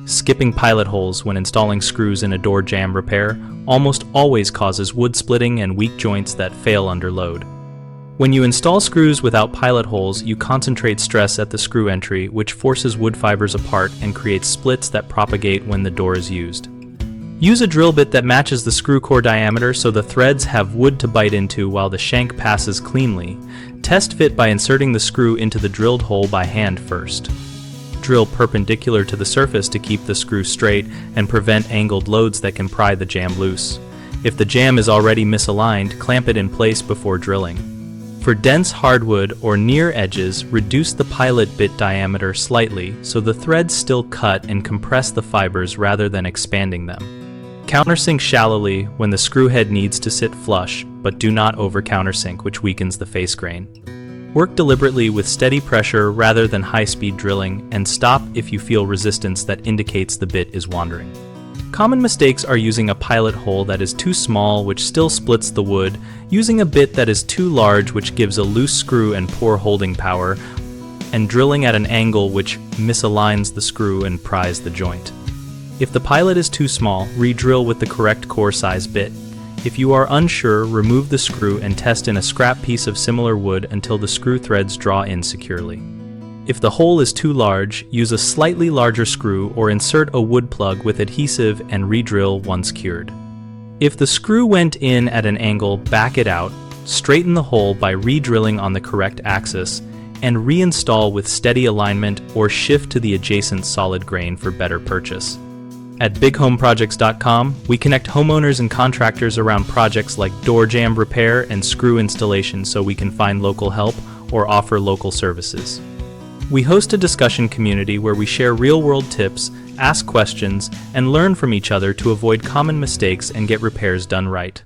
Skipping pilot holes when installing screws in a door jamb repair almost always causes wood splitting and weak joints that fail under load. When you install screws without pilot holes, you concentrate stress at the screw entry, which forces wood fibers apart and creates splits that propagate when the door is used. Use a drill bit that matches the screw core diameter so the threads have wood to bite into while the shank passes cleanly. Test fit by inserting the screw into the drilled hole by hand first. Drill perpendicular to the surface to keep the screw straight and prevent angled loads that can pry the jamb loose. If the jamb is already misaligned, clamp it in place before drilling. For dense hardwood or near edges, reduce the pilot bit diameter slightly so the threads still cut and compress the fibers rather than expanding them. Countersink shallowly when the screw head needs to sit flush, but do not over countersink, which weakens the face grain. Work deliberately with steady pressure rather than high-speed drilling, and stop if you feel resistance that indicates the bit is wandering. Common mistakes are using a pilot hole that is too small, which still splits the wood, using a bit that is too large, which gives a loose screw and poor holding power, and drilling at an angle which misaligns the screw and pries the joint. If the pilot is too small, re-drill with the correct core size bit. If you are unsure, remove the screw and test in a scrap piece of similar wood until the screw threads draw in securely. If the hole is too large, use a slightly larger screw or insert a wood plug with adhesive and re-drill once cured. If the screw went in at an angle, back it out, straighten the hole by re-drilling on the correct axis, and reinstall with steady alignment or shift to the adjacent solid grain for better purchase. At bighomeprojects.com, we connect homeowners and contractors around projects like door jamb repair and screw installation so we can find local help or offer local services. We host a discussion community where we share real-world tips, ask questions, and learn from each other to avoid common mistakes and get repairs done right.